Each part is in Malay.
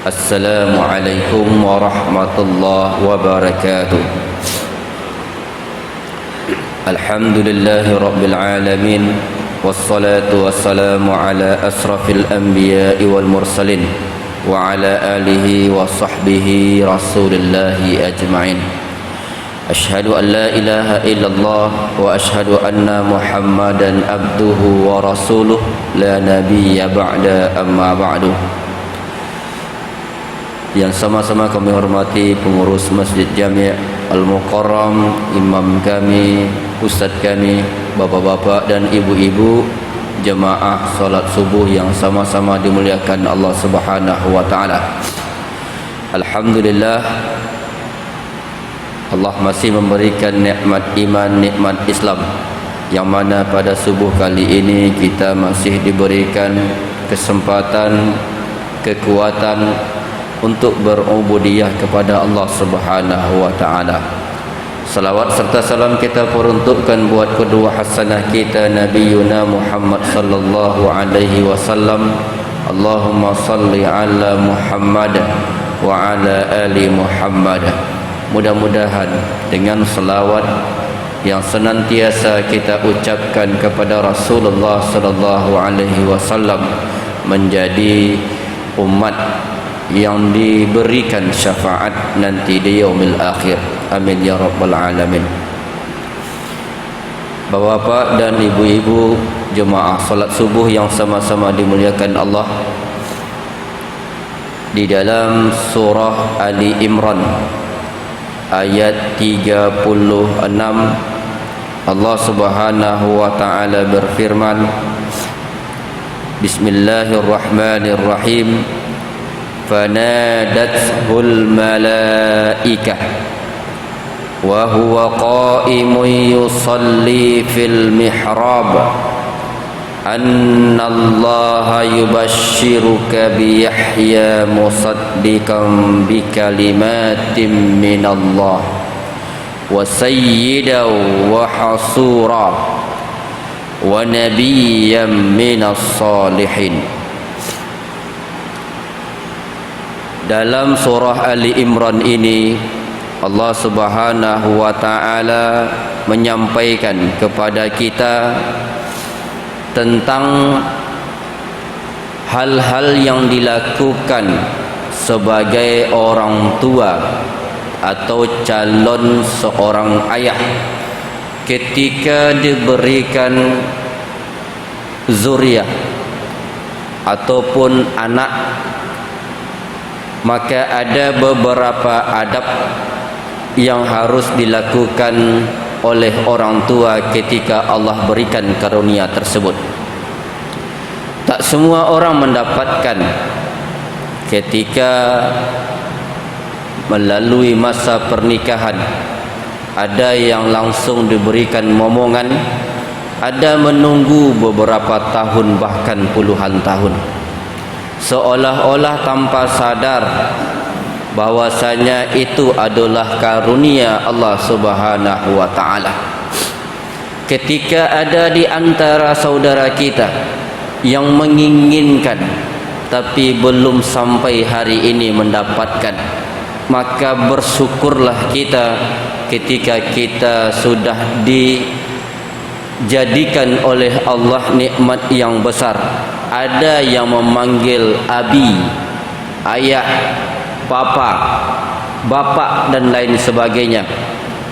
Assalamualaikum warahmatullahi wabarakatuh. Alhamdulillahi rabbil alamin, wassalatu wassalamu ala asrafil anbiya'i wal mursalin wa ala alihi wa sahbihi rasulillahi ajma'in. Ashhadu an la ilaha illallah wa ashhadu anna Muhammadan abduhu wa rasuluh la nabiyya ba'da amma ba'du. Yang sama-sama kami hormati pengurus Masjid Jami' Al-Mukarram, imam kami, ustaz kami, bapak-bapak dan ibu-ibu, jemaah salat subuh yang sama-sama dimuliakan Allah Subhanahu wa taala. Alhamdulillah, Allah masih memberikan nikmat iman, nikmat Islam, yang mana pada subuh kali ini kita masih diberikan kesempatan, kekuatan untuk berubudiyah kepada Allah Subhanahu wa taala. Salawat serta salam kita peruntukkan buat kedua hasanah kita Nabiyyuna Muhammad sallallahu alaihi wasallam. Allahumma salli ala Muhammad wa ala ali Muhammad. Mudah-mudahan dengan salawat yang senantiasa kita ucapkan kepada Rasulullah sallallahu alaihi wasallam menjadi umat yang diberikan syafaat nanti di yaumil akhir. Amin ya rabbal alamin. Bapak-bapak dan ibu-ibu jemaah salat subuh yang sama-sama dimuliakan Allah, di dalam surah Ali Imran ayat 36 Allah Subhanahu wa taala berfirman, Bismillahirrahmanirrahim. فنادته الملائكة وهو قائم يصلي في المحراب أن الله يبشرك بيحيى مصدقا بكلمات من الله وسيدا وحصورا ونبيا من الصالحين. Dalam surah Ali Imran ini Allah Subhanahu wa taala menyampaikan kepada kita tentang hal-hal yang dilakukan sebagai orang tua atau calon seorang ayah ketika diberikan zuriat ataupun anak. Maka ada beberapa adab yang harus dilakukan oleh orang tua ketika Allah berikan karunia tersebut. Tak semua orang mendapatkan ketika melalui masa pernikahan. Ada yang langsung diberikan momongan, ada menunggu beberapa tahun bahkan puluhan tahun, seolah-olah tanpa sadar bahwasanya itu adalah karunia Allah Subhanahu wa taala. Ketika ada di antara saudara kita yang menginginkan tapi belum sampai hari ini mendapatkan, maka bersyukurlah kita ketika kita sudah dijadikan oleh Allah nikmat yang besar. Ada yang memanggil abi, ayah, papa, bapak dan lain sebagainya,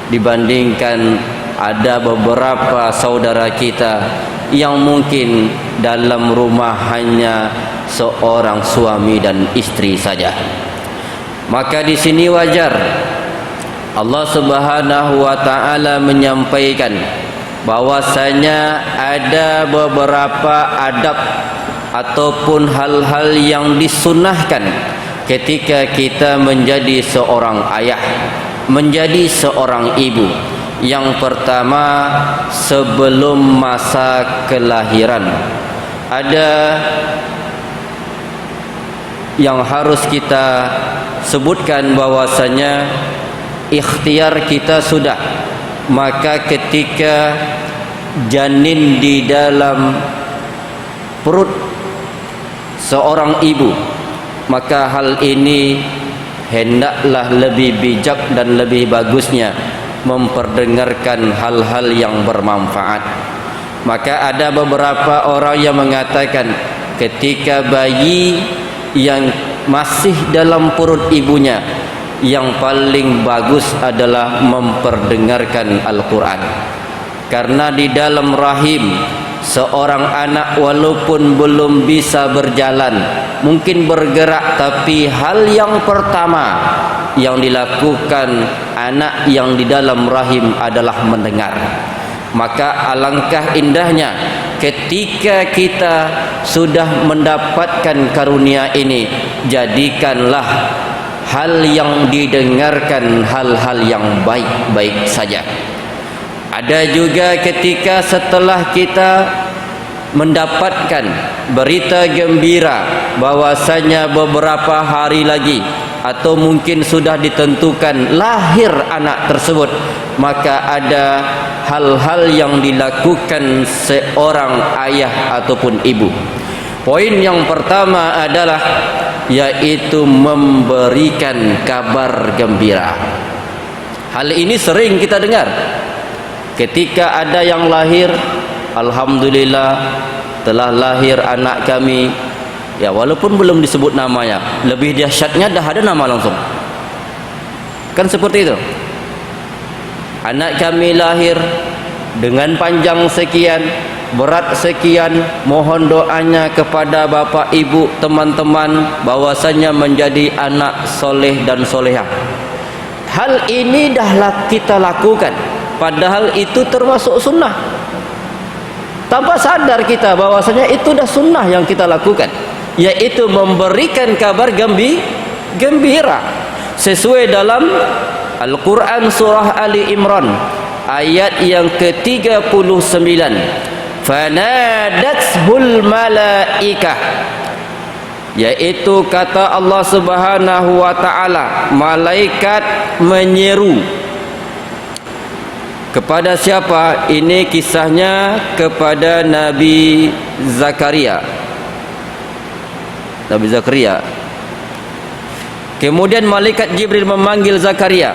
dibandingkan ada beberapa saudara kita yang mungkin dalam rumah hanya seorang suami dan istri saja. Maka di sini wajar Allah Subhanahu wa taala menyampaikan bahwasanya ada beberapa adab ataupun hal-hal yang disunahkan ketika kita menjadi seorang ayah, menjadi seorang ibu. Yang pertama, sebelum masa kelahiran ada yang harus kita sebutkan bahwasanya ikhtiar kita sudah. Maka ketika janin di dalam perut seorang ibu maka hal ini hendaklah lebih bijak dan lebih bagusnya memperdengarkan hal-hal yang bermanfaat. Maka ada beberapa orang yang mengatakan ketika bayi yang masih dalam perut ibunya, yang paling bagus adalah memperdengarkan Al-Quran. Karena di dalam rahim seorang anak walaupun belum bisa berjalan, mungkin bergerak, tapi hal yang pertama yang dilakukan anak yang di dalam rahim adalah mendengar. Maka alangkah indahnya ketika kita sudah mendapatkan karunia ini, jadikanlah hal yang didengarkan hal-hal yang baik-baik saja. Ada juga ketika setelah kita mendapatkan berita gembira bahwasanya beberapa hari lagi atau mungkin sudah ditentukan lahir anak tersebut, maka ada hal-hal yang dilakukan seorang ayah ataupun ibu. Poin yang pertama adalah yaitu memberikan kabar gembira. Hal ini sering kita dengar. Ketika ada yang lahir, alhamdulillah telah lahir anak kami, ya walaupun belum disebut namanya, lebih dahsyatnya dah ada nama langsung. Kan seperti itu. Anak kami lahir dengan panjang sekian, berat sekian, mohon doanya kepada bapak ibu teman-teman bahwasanya menjadi anak soleh dan solehah. Hal ini dah kita lakukan, padahal itu termasuk sunnah. Tanpa sadar kita bahwasanya itu dah sunnah yang kita lakukan, yaitu memberikan kabar gembira sesuai dalam Al-Quran surah Ali Imran ayat yang ke-39. Fanadathul malaikah, yaitu kata Allah Subhanahu wa taala, malaikat menyeru kepada siapa? Ini kisahnya kepada Nabi Zakaria. Nabi Zakaria. Kemudian malaikat Jibril memanggil Zakaria.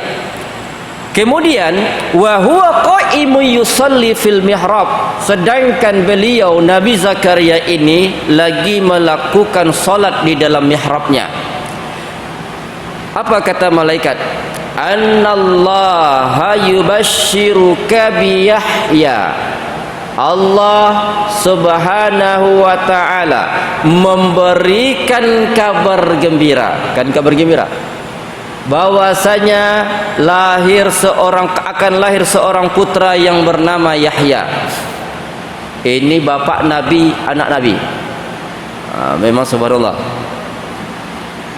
Kemudian wa huwa qa'imun yusalli fil mihrab, sedangkan beliau Nabi Zakaria ini lagi melakukan salat di dalam mihrabnya. Apa kata malaikat? Annallaha yubashshiruka bi Yahya. Allah Subhanahu wa taala memberikan kabar gembira, kan kabar gembira, bahwasanya akan lahir seorang putra yang bernama Yahya. Ini bapak Nabi, anak Nabi. Memang subhanallah.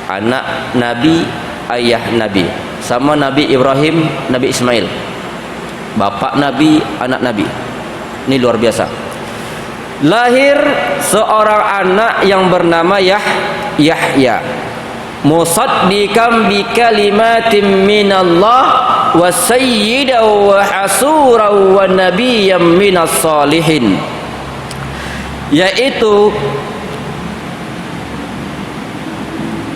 Anak Nabi, ayah Nabi. Sama Nabi Ibrahim, Nabi Ismail. Bapak Nabi, anak Nabi. Ini luar biasa. Lahir seorang anak yang bernama Yahya, musaddiqan bi kalimatin minallah wa sayyidan wa hasuran wa nabiyyan minas salihin, yaitu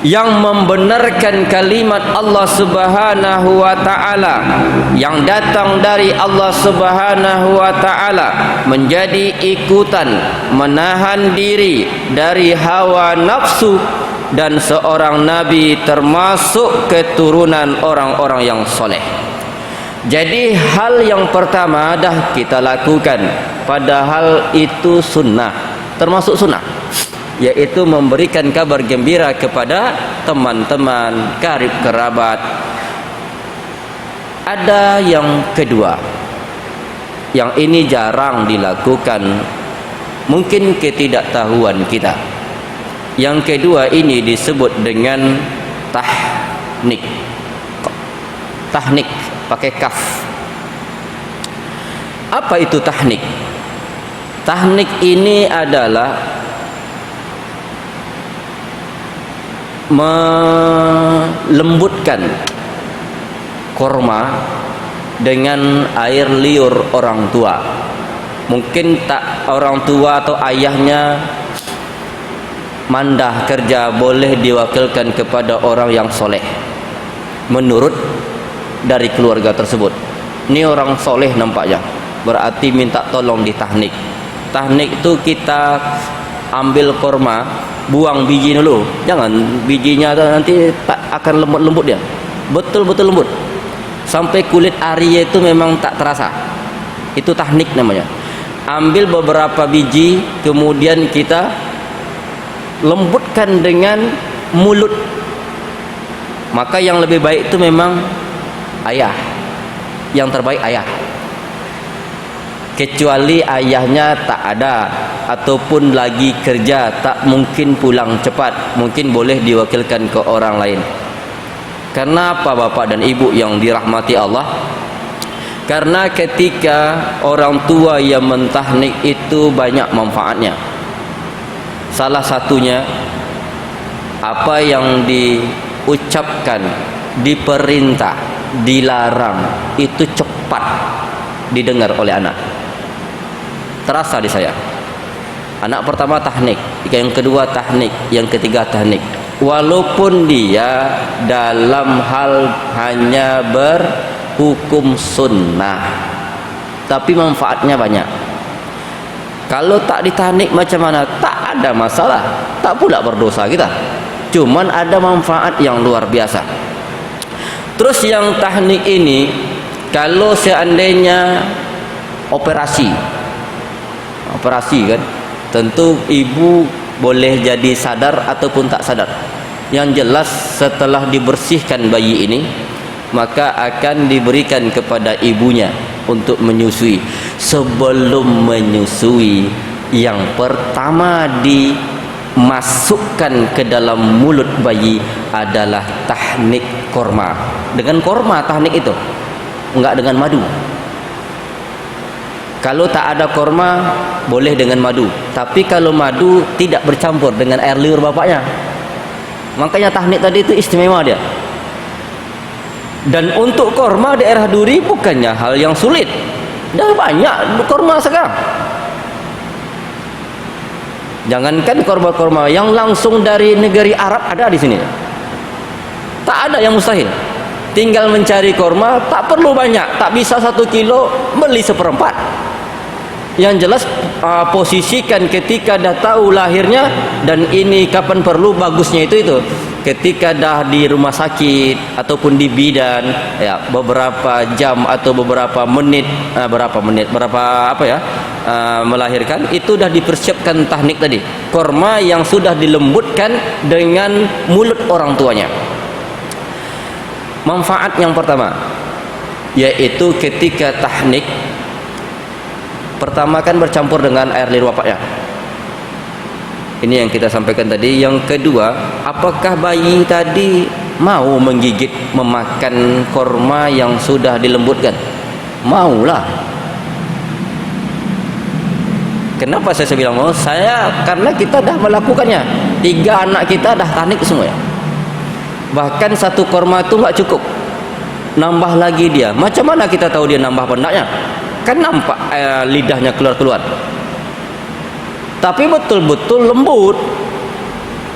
yang membenarkan kalimat Allah Subhanahu wa taala yang datang dari Allah Subhanahu wa taala, menjadi ikutan, menahan diri dari hawa nafsu, dan seorang nabi termasuk keturunan orang-orang yang soleh. Jadi hal yang pertama dah kita lakukan, padahal itu sunnah, termasuk sunnah, yaitu memberikan kabar gembira kepada teman-teman, karib kerabat. Ada yang kedua, yang ini jarang dilakukan, mungkin ketidaktahuan kita. Yang kedua ini disebut dengan tahnik. Tahnik pakai kaf. Apa itu tahnik? Tahnik ini adalah melembutkan korma dengan air liur orang tua. Mungkin tak orang tua atau ayahnya mandah kerja boleh diwakilkan kepada orang yang soleh menurut dari keluarga tersebut. Ini orang soleh nampaknya, berarti minta tolong di tahnik. Tahnik itu kita ambil korma, buang biji dulu, jangan bijinya nanti tak akan lembut-lembut dia, betul-betul lembut sampai kulit ari itu memang tak terasa. Itu tahnik namanya. Ambil beberapa biji, kemudian kita lembutkan dengan mulut. Maka yang lebih baik itu memang ayah, yang terbaik ayah. Kecuali ayahnya tak ada ataupun lagi kerja, tak mungkin pulang cepat, mungkin boleh diwakilkan ke orang lain. Karena apa bapak dan ibu yang dirahmati Allah? Karena ketika orang tua yang mentahnik itu banyak manfaatnya. Salah satunya apa yang diucapkan, diperintah, dilarang itu cepat didengar oleh anak. Terasa di saya. Anak pertama tahnik, yang kedua tahnik, yang ketiga tahnik. Walaupun dia dalam hal hanya berhukum sunnah, tapi manfaatnya banyak. Kalau tak ditahnik macam mana? Tak ada masalah, tak pula berdosa kita. Cuman ada manfaat yang luar biasa. Terus yang tahnik ini, kalau seandainya operasi kan, tentu ibu boleh jadi sadar ataupun tak sadar. Yang jelas setelah dibersihkan bayi ini, maka akan diberikan kepada ibunya untuk menyusui. Sebelum menyusui, yang pertama dimasukkan ke dalam mulut bayi adalah tahnik korma. Dengan korma tahnik itu, enggak dengan madu. Kalau tak ada korma boleh dengan madu, tapi kalau madu tidak bercampur dengan air liur bapaknya. Makanya tahnik tadi itu istimewa dia. Dan untuk korma daerah Duri bukannya hal yang sulit. Dah banyak korma sekarang. Jangankan korma-korma yang langsung dari negeri Arab ada di sini. Tak ada yang mustahil. Tinggal mencari korma, tak perlu banyak, tak bisa 1 kilo, beli 1/4. Yang jelas posisikan ketika dah tahu lahirnya, dan ini kapan perlu, bagusnya itu ketika dah di rumah sakit ataupun di bidan ya, beberapa jam atau beberapa menit melahirkan, itu dah dipersiapkan tahnik tadi, korma yang sudah dilembutkan dengan mulut orang tuanya. Manfaat yang pertama yaitu ketika tahnik pertama kan bercampur dengan air liur bapaknya. Ini yang kita sampaikan tadi. Yang kedua, apakah bayi tadi mau menggigit, memakan korma yang sudah dilembutkan? Maulah. Kenapa saya bilang mau? Karena kita dah melakukannya. 3 anak kita dah tahnik semua ya. Bahkan 1 korma itu nggak cukup, nambah lagi dia. Macam mana kita tahu dia nambah pendaknya? Kan nampak lidahnya keluar-keluar, tapi betul-betul lembut.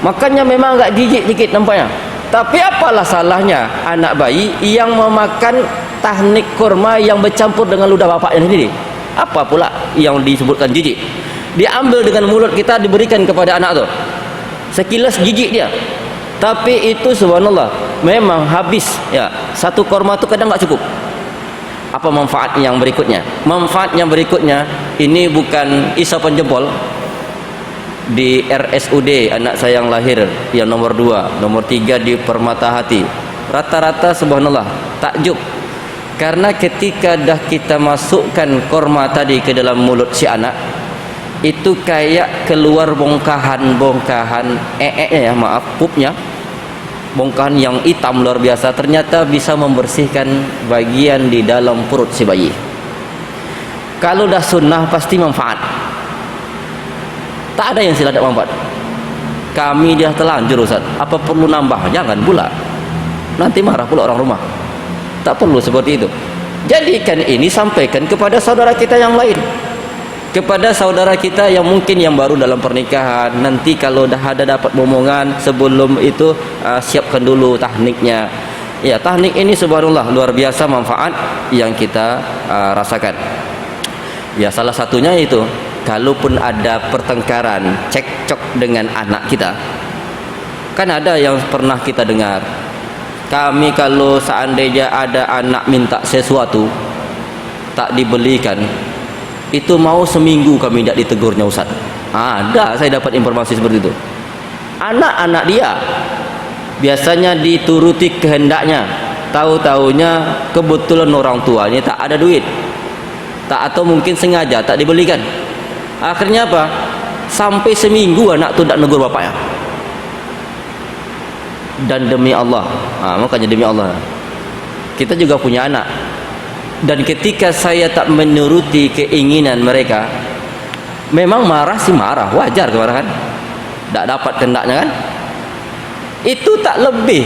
Makanya memang agak jijik dikit nampaknya. Tapi apalah salahnya anak bayi yang memakan tahnik kurma yang bercampur dengan ludah bapaknya sendiri? Apa pula yang disebutkan jijik? Diambil dengan mulut kita, diberikan kepada anak tu. Sekilas jijik dia, tapi itu subhanallah memang habis ya. 1 kurma tu kadang tak cukup. Apa manfaat yang berikutnya? Manfaat yang berikutnya ini bukan isapan jempol. Di RSUD anak saya yang lahir yang nomor 2, nomor 3 di Permata Hati, rata-rata subhanallah takjub. Karena ketika dah kita masukkan korma tadi ke dalam mulut si anak, itu kayak keluar bongkahan ya, maaf, pupnya, bongkahan yang hitam luar biasa, ternyata bisa membersihkan bagian di dalam perut si bayi. Kalau dah sunnah pasti manfaat, tak ada yang tidak ada manfaat. Kami dia telanjur Ustaz, apa perlu nambah? Jangan pula, nanti marah pula orang rumah. Tak perlu seperti itu. Jadikan ini, sampaikan kepada saudara kita yang lain. kepada saudara kita yang mungkin yang baru dalam pernikahan, nanti kalau dah ada dapat momongan, sebelum itu siapkan dulu tahniknya. Ya, tahnik ini subhanallah luar biasa manfaat yang kita rasakan. Ya, salah satunya itu, kalaupun ada pertengkaran, cekcok dengan anak kita, kan ada yang pernah kita dengar, kami kalau seandainya ada anak minta sesuatu tak dibelikan, itu mau seminggu kami tidak ditegurnya Ustaz. Ada, saya dapat informasi seperti itu. Anak-anak dia biasanya dituruti kehendaknya, tahu-tahunya kebetulan orang tuanya tak ada duit, tak, atau mungkin sengaja tak dibelikan. Akhirnya apa? Sampai seminggu anak tu tak negur bapaknya. Dan demi Allah, makanya demi Allah, kita juga punya anak, dan ketika saya tak menuruti keinginan mereka, memang marah sih marah, wajar kemarahan, tak dapat kehendaknya kan, itu tak lebih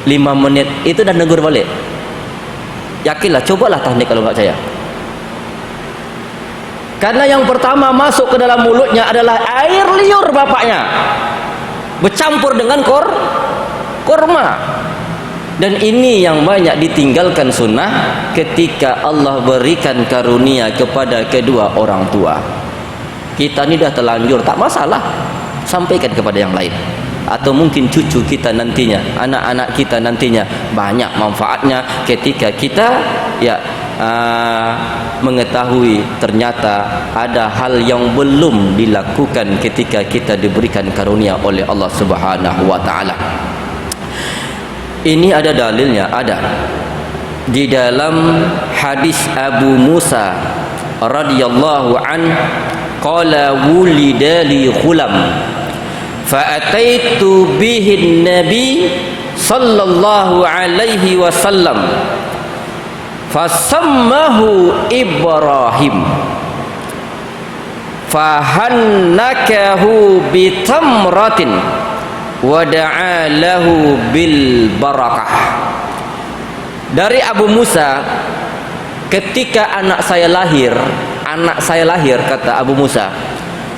5 menit itu dah negur balik. Yakinlah, cobalah tahnik kalau tak percaya. Karena yang pertama masuk ke dalam mulutnya adalah air liur bapaknya, bercampur dengan korma. Dan ini yang banyak ditinggalkan sunnah ketika Allah berikan karunia kepada kedua orang tua. Kita ni dah terlanjur, tak masalah, sampaikan kepada yang lain, atau mungkin cucu kita nantinya, anak-anak kita nantinya. Banyak manfaatnya ketika kita mengetahui ternyata ada hal yang belum dilakukan ketika kita diberikan karunia oleh Allah Subhanahu wa taala. Ini ada dalilnya, ada di dalam hadis Abu Musa radhiyallahu an, qala wulida li ghulam fa ataitu bihi nabi sallallahu alaihi wasallam fasammahu Ibrahim fahannakahu bitamratin wa da'a lahu bil barakah. Dari Abu Musa, ketika anak saya lahir, kata Abu Musa,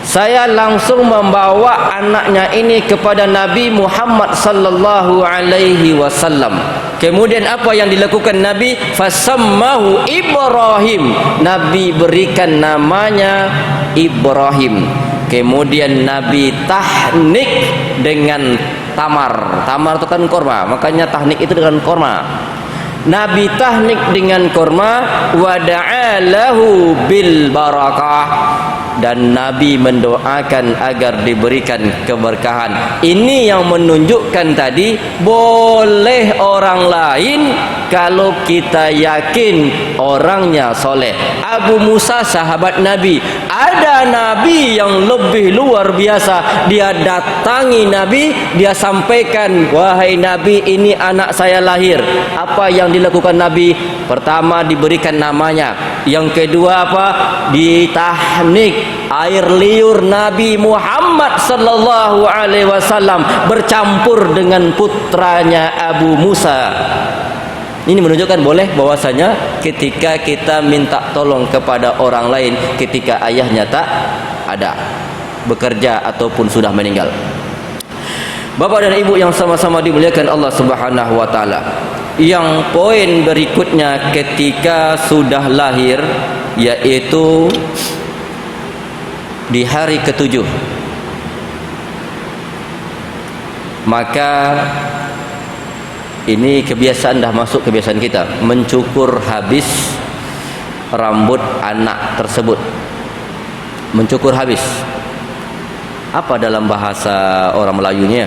saya langsung membawa anaknya ini kepada Nabi Muhammad sallallahu alaihi wasallam. Kemudian apa yang dilakukan Nabi? Fasammahu Ibrahim. Nabi berikan namanya Ibrahim. Kemudian Nabi tahnik dengan tamar. Tamar itu kan korma, makanya tahnik itu dengan korma. Nabi tahnik dengan korma, wa da'a lahu bil barakah, dan Nabi mendoakan agar diberikan keberkahan. Ini yang menunjukkan tadi boleh orang lain kalau kita yakin orangnya soleh. Abu Musa sahabat Nabi, ada Nabi yang lebih luar biasa, dia datangi Nabi, dia sampaikan, wahai Nabi, ini anak saya lahir. Apa yang dilakukan Nabi? Pertama diberikan namanya, yang kedua apa? Ditahnik. Air liur Nabi Muhammad sallallahu alaihi wasallam bercampur dengan putranya Abu Musa. Ini menunjukkan boleh bahwasanya ketika kita minta tolong kepada orang lain ketika ayahnya tak ada, bekerja ataupun sudah meninggal. Bapak dan Ibu yang sama-sama dimuliakan Allah Subhanahu wa taala. Yang poin berikutnya ketika sudah lahir, yaitu di hari ke-7, maka ini kebiasaan, dah masuk kebiasaan kita, mencukur habis rambut anak tersebut. Mencukur habis, apa dalam bahasa orang Melayunya?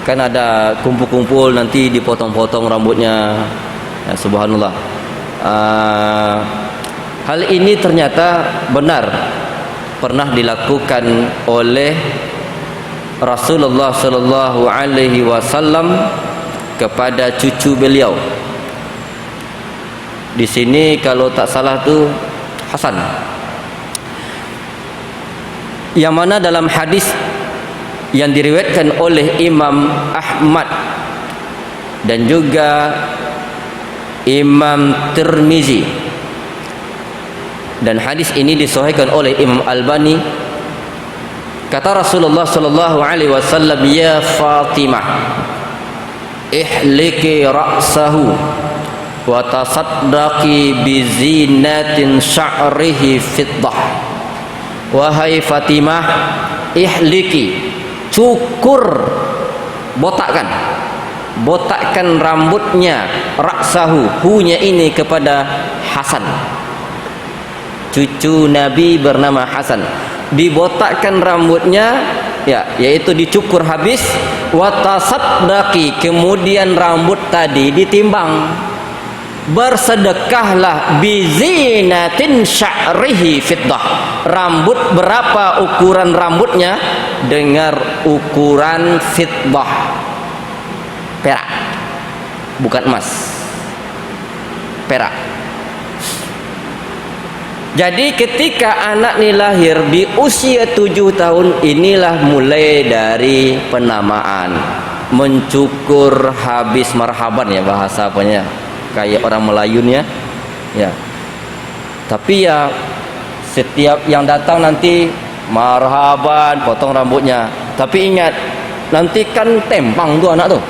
Kan ada kumpul-kumpul, nanti dipotong-potong rambutnya, ya, subhanallah. Hal ini ternyata benar pernah dilakukan oleh Rasulullah sallallahu alaihi wasallam kepada cucu beliau. Di sini kalau tak salah tu Hasan. Yang mana dalam hadis yang diriwayatkan oleh Imam Ahmad dan juga Imam Tirmizi Dan hadis ini disahihkan oleh Imam Albani. Kata Rasulullah sallallahu alaihi wasallam, "Ya Fatimah, ihliki ra'sahu wa tasaddaqi bi zinatin sya'rihi fiddah." Wahai Fatimah, ihliki, cukur, botakkan rambutnya, ra'sahu, hunya ini kepada Hasan, cucu Nabi bernama Hasan. Dibotakkan rambutnya, ya, yaitu dicukur habis. Wa tasaddaqi, kemudian rambut tadi ditimbang. Bersedekahlah bizinatin sya'rihi fiddah. Rambut berapa ukuran rambutnya? Dengar, ukuran fiddah, perak, bukan emas, perak. Jadi ketika anak ini lahir di usia 7 tahun, inilah mulai dari penamaan, mencukur habis, marhaban ya bahasa apanya, kayak orang Melayunya ya. Tapi ya setiap yang datang nanti marhaban, potong rambutnya. Tapi ingat, nanti kan tempang tuh anak tuh,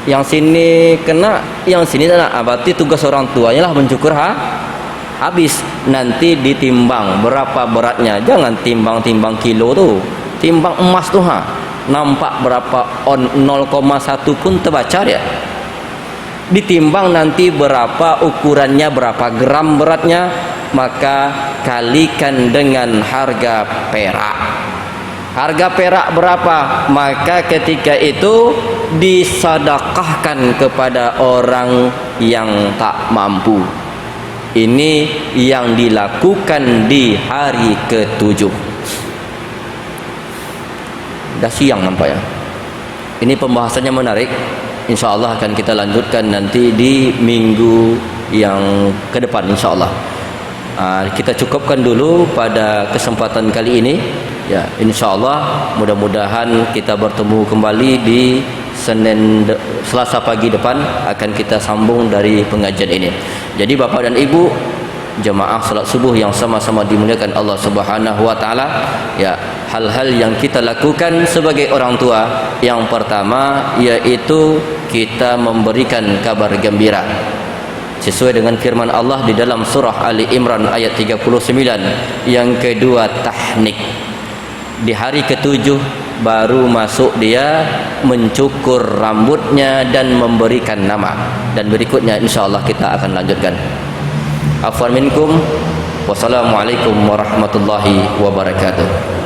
yang sini kena, yang sini kena. Berarti tugas orang tuanya lah mencukur habis. Nanti ditimbang berapa beratnya. Jangan timbang kilo tuh, timbang emas tuh nampak berapa on, 0,1 pun terbaca ya. Ditimbang nanti berapa ukurannya, berapa gram beratnya, maka kalikan dengan harga perak. Harga perak berapa? Maka ketika itu disedekahkan kepada orang yang tak mampu. Ini yang dilakukan di hari ke-7. Dah siang nampaknya. Ini pembahasannya menarik. InsyaAllah akan kita lanjutkan nanti di minggu yang ke depan insyaAllah. Kita cukupkan dulu pada kesempatan kali ini ya. InsyaAllah mudah-mudahan kita bertemu kembali di Selasa pagi depan, akan kita sambung dari pengajian ini. Jadi Bapak dan Ibu jemaah salat subuh yang sama-sama dimuliakan Allah Subhanahu wa taala, ya, hal-hal yang kita lakukan sebagai orang tua, yang pertama yaitu kita memberikan kabar gembira sesuai dengan firman Allah di dalam surah Ali Imran ayat 39. Yang kedua, tahnik. Di hari ke-7 baru masuk dia mencukur rambutnya dan memberikan nama. Dan berikutnya insyaallah kita akan lanjutkan. Afwan minkum. Wassalamualaikum warahmatullahi wabarakatuh.